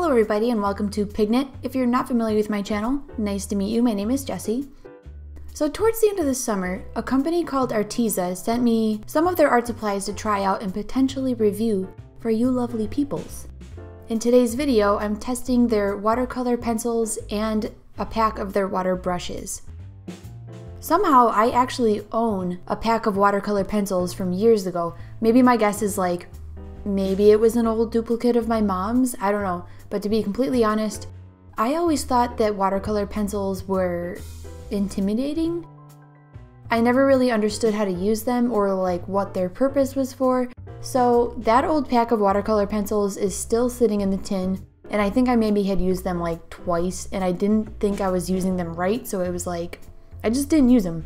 Hello everybody and welcome to Pigknit. If you're not familiar with my channel, nice to meet you. My name is Jessie. So towards the end of the summer, a company called Arteza sent me some of their art supplies to try out and potentially review for you lovely peoples. In today's video, I'm testing their watercolor pencils and a pack of their water brushes. Somehow, I actually own a pack of watercolor pencils from years ago. Maybe my guess is like, maybe it was an old duplicate of my mom's, I don't know. But to be completely honest, I always thought that watercolor pencils were intimidating. I never really understood how to use them or like what their purpose was for. So that old pack of watercolor pencils is still sitting in the tin, and I think I maybe had used them like twice and I didn't think I was using them right, so it was like, I just didn't use them.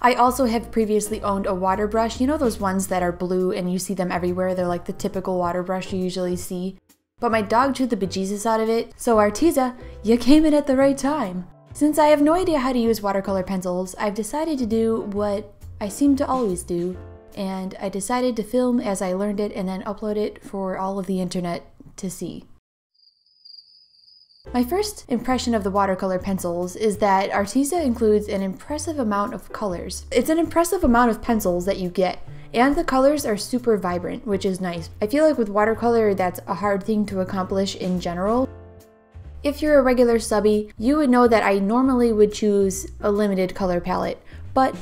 I also have previously owned a water brush. You know those ones that are blue and you see them everywhere? They're like the typical water brush you usually see. But my dog chewed the bejesus out of it, so Arteza, you came in at the right time. Since I have no idea how to use watercolor pencils, I've decided to do what I seem to always do, and I decided to film as I learned it and then upload it for all of the internet to see. My first impression of the watercolor pencils is that Arteza includes an impressive amount of colors. It's an impressive amount of pencils that you get, and the colors are super vibrant, which is nice. I feel like with watercolor, that's a hard thing to accomplish in general. If you're a regular subby, you would know that I normally would choose a limited color palette, but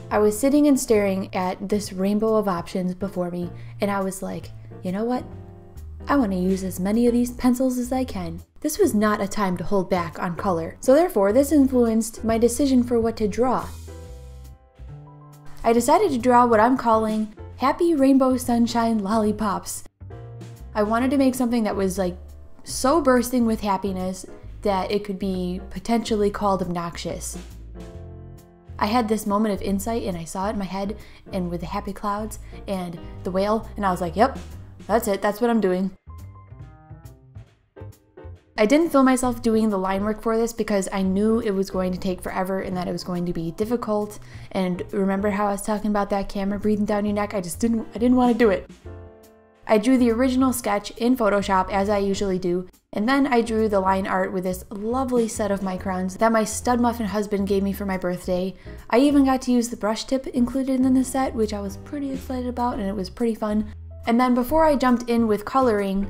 I was sitting and staring at this rainbow of options before me, and I was like, you know what? I want to use as many of these pencils as I can. This was not a time to hold back on color, so therefore this influenced my decision for what to draw. I decided to draw what I'm calling Happy Rainbow Sunshine Lollipops. I wanted to make something that was like so bursting with happiness that it could be potentially called obnoxious. I had this moment of insight and I saw it in my head and with the happy clouds and the whale, and I was like, yep, that's it, that's what I'm doing. I didn't film myself doing the line work for this because I knew it was going to take forever and that it was going to be difficult. And remember how I was talking about that camera breathing down your neck? I didn't want to do it. I drew the original sketch in Photoshop as I usually do, and then I drew the line art with this lovely set of microns that my stud muffin husband gave me for my birthday. I even got to use the brush tip included in the set, which I was pretty excited about, and it was pretty fun. And then before I jumped in with coloring,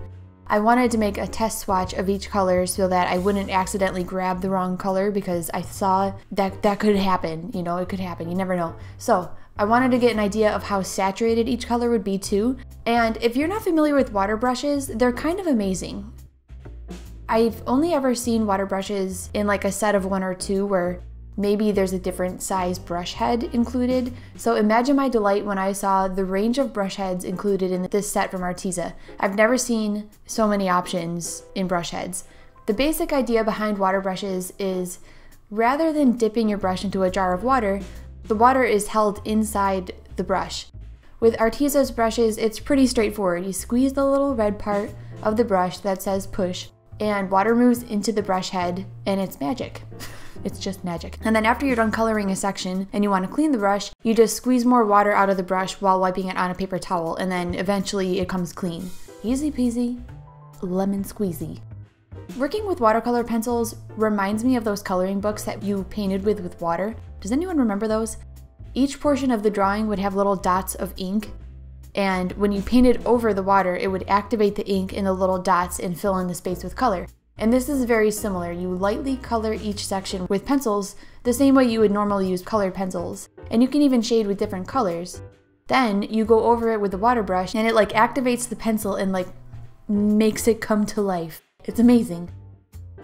I wanted to make a test swatch of each color so that I wouldn't accidentally grab the wrong color, because I saw that that could happen, you know, it could happen, you never know. So I wanted to get an idea of how saturated each color would be too. And if you're not familiar with water brushes, they're kind of amazing. I've only ever seen water brushes in like a set of one or two where maybe there's a different size brush head included. So imagine my delight when I saw the range of brush heads included in this set from Arteza. I've never seen so many options in brush heads. The basic idea behind water brushes is rather than dipping your brush into a jar of water, the water is held inside the brush. With Arteza's brushes, it's pretty straightforward. You squeeze the little red part of the brush that says push, and water moves into the brush head, and it's magic. It's just magic. And then after you're done coloring a section and you want to clean the brush, you just squeeze more water out of the brush while wiping it on a paper towel, and then eventually it comes clean. Easy peasy, lemon squeezy. Working with watercolor pencils reminds me of those coloring books that you painted with water. Does anyone remember those? Each portion of the drawing would have little dots of ink, and when you painted over the water, it would activate the ink in the little dots and fill in the space with color. And this is very similar. You lightly color each section with pencils the same way you would normally use colored pencils. And you can even shade with different colors. Then you go over it with the water brush and it like activates the pencil and like makes it come to life. It's amazing.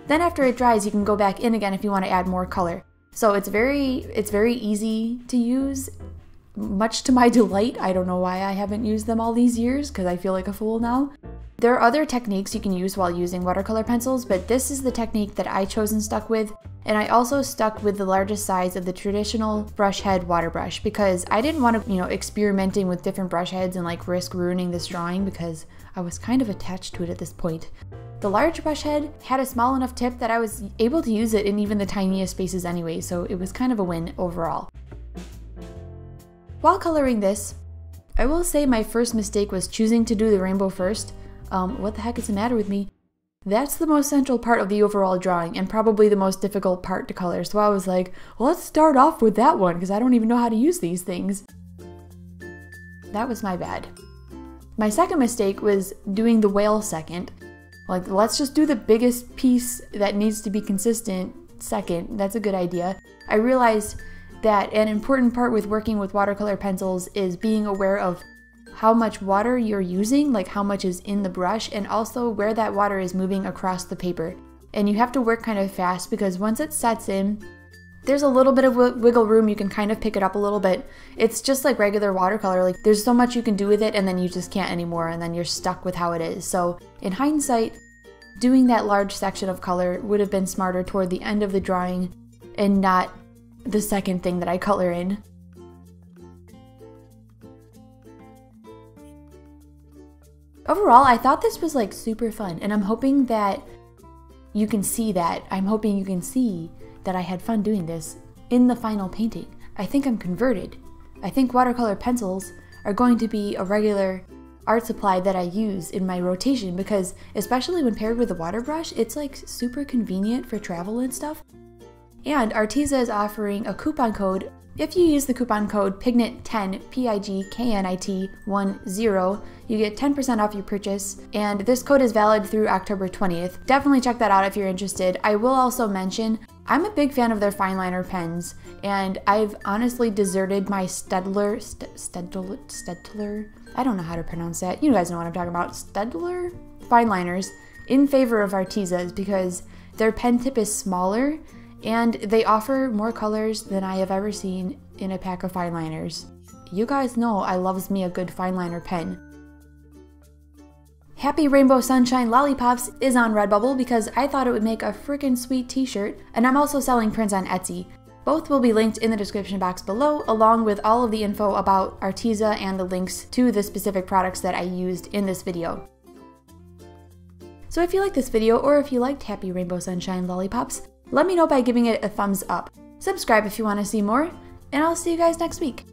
Then after it dries, you can go back in again if you want to add more color. So it's very easy to use, much to my delight. I don't know why I haven't used them all these years because I feel like a fool now. There are other techniques you can use while using watercolor pencils, but this is the technique that I chose and stuck with. And I also stuck with the largest size of the traditional brush head water brush because I didn't want to, experimenting with different brush heads and like risk ruining this drawing because I was kind of attached to it at this point. The large brush head had a small enough tip that I was able to use it in even the tiniest spaces anyway, so it was kind of a win overall. While coloring this, I will say my first mistake was choosing to do the rainbow first. What the heck is the matter with me? That's the most central part of the overall drawing and probably the most difficult part to color. So I was like, well, let's start off with that one because I don't even know how to use these things. That was my bad. My second mistake was doing the whale second. Like, let's just do the biggest piece that needs to be consistent second. That's a good idea. I realized that an important part with working with watercolor pencils is being aware of how much water you're using, like how much is in the brush, and also where that water is moving across the paper. And you have to work kind of fast because once it sets in, there's a little bit of wiggle room. You can kind of pick it up a little bit. It's just like regular watercolor. Like, there's so much you can do with it and then you just can't anymore, and then you're stuck with how it is. So in hindsight, doing that large section of color would have been smarter toward the end of the drawing and not the second thing that I color in. Overall, I thought this was like super fun, and I'm hoping that you can see that. I'm hoping you can see that I had fun doing this in the final painting. I think I'm converted. I think watercolor pencils are going to be a regular art supply that I use in my rotation because, especially when paired with a water brush, it's like super convenient for travel and stuff. And Arteza is offering a coupon code. If you use the coupon code pigknit10, PIGKNIT10, you get 10% off your purchase, and this code is valid through October 20th. Definitely check that out if you're interested. I will also mention, I'm a big fan of their fine liner pens, and I've honestly deserted my Staedtler, I don't know how to pronounce that. You guys know what I'm talking about. Staedtler fine liners in favor of Arteza's because their pen tip is smaller and they offer more colors than I have ever seen in a pack of fine liners. You guys know I loves me a good fine liner pen. Happy Rainbow Sunshine Lollipops is on Redbubble because I thought it would make a freaking sweet t-shirt, and I'm also selling prints on Etsy. Both will be linked in the description box below, along with all of the info about Arteza and the links to the specific products that I used in this video. So if you like this video, or if you liked Happy Rainbow Sunshine Lollipops, let me know by giving it a thumbs up. Subscribe if you want to see more, and I'll see you guys next week.